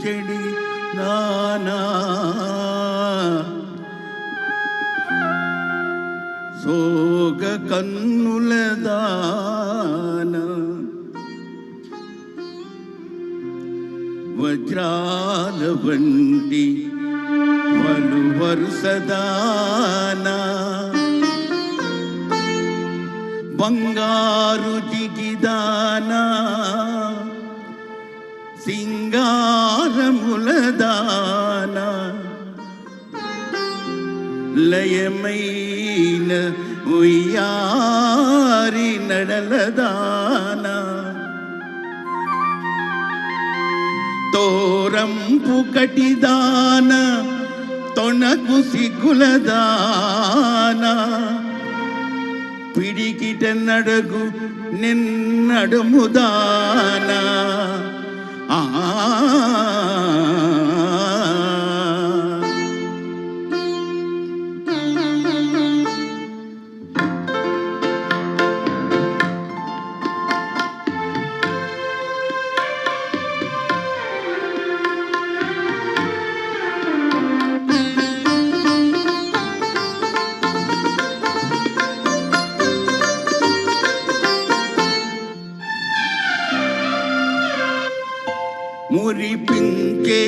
చెడి నానా సోగ కన్నుల దాన వజ్రాల వంటి పలు వరుసదానా బంగారు జిగిదానా సింగారముల దానా లయమైన ఉయ్యారి నడలదానా తోరంపు కటిదాన తొణకు సిగ్గులదానా పిడికిట నడగు నిన్నడుముదానా ఆ మురిపించే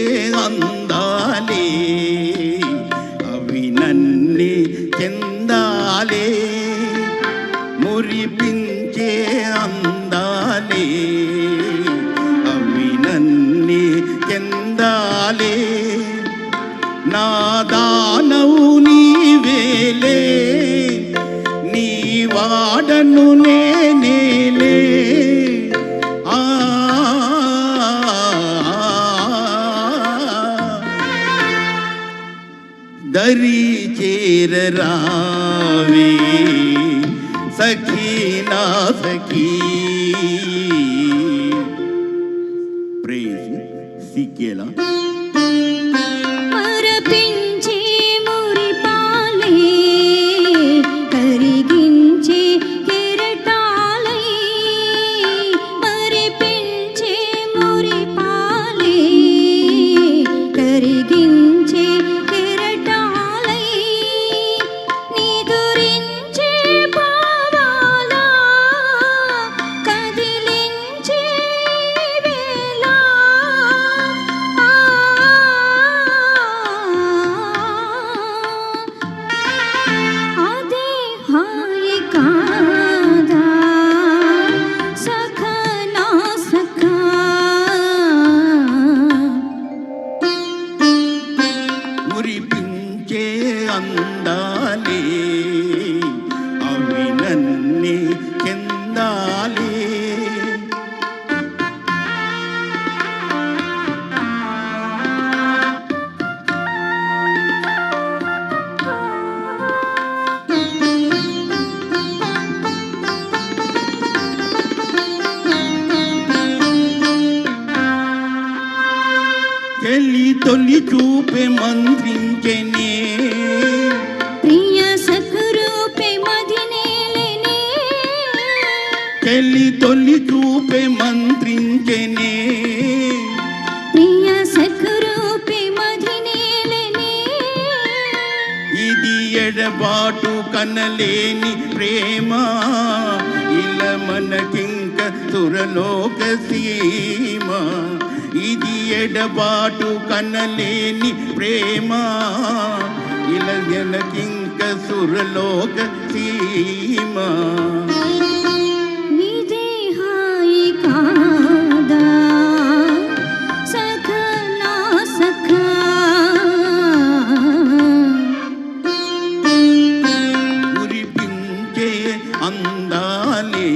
అందాలే అవి నన్నే చెందాలే మురిపించే అందాలే అవి నన్నే చెందాలే నా దానవు నీవేలే నీ వాడను నేనేలే దరి చేరరావే సఖీ నా సఖీ ప్రేజ్ సికేలా మరపించే మురిపాలే కరిగించే కెరటాలై మరిపించే మురిపాలే కరిగించే మురిపించే అందాలే అవి నన్నే చెందాలే తొలి చూపే మంత్రించెనే ప్రియ సఖరూపే మదినేలెనే తొలి చూపే మంత్రించెనే ప్రియ సఖరూపే మదినేలెనే ఇది ఎడబాటు కనలేని ప్రేమ ఇలా మనకింక సురలోక సీమ ఇది ఎడబాటు కనలేని ప్రేమ ఇలా మనకింక సురలోక సీమ ఇదే హాయి కాదా సఖా నా సఖా మురిపించే అందాలే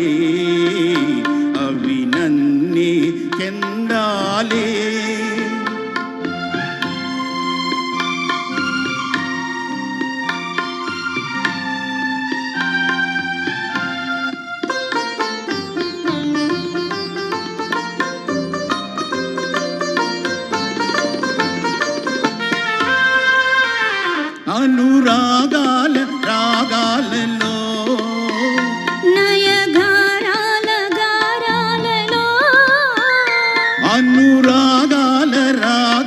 అవి నన్నే చెందాలే అనురాగాల రాగాలలో నయగారాల గారాలలో అనురాగాల రాగాలలో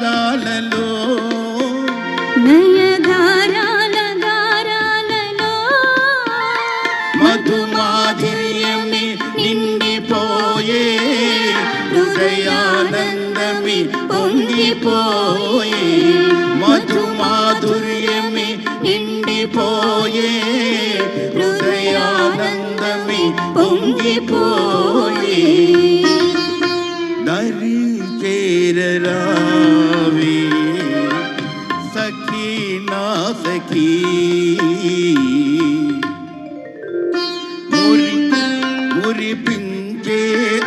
ఆనందమే పొంగిపోయే మధు మాధుర్యమే నిండిపోయే హృదయానందమే పొంగిపోయే దరి చేరరావే సఖీ నా సఖీ మురిపించే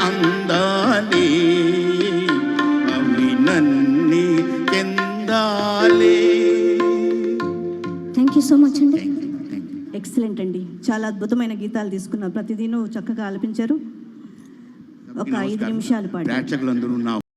అందాలే అవి నన్ను చెందాలే. థ్యాంక్ యూ సో మచ్ అండి. ఎక్సలెంట్ అండి, చాలా అద్భుతమైన గీతాలు తీసుకున్నారు, ప్రతిదీను చక్కగా ఆలపించారు. ఒక 5 నిమిషాలు పాటు ప్రేక్షకులందరూ నా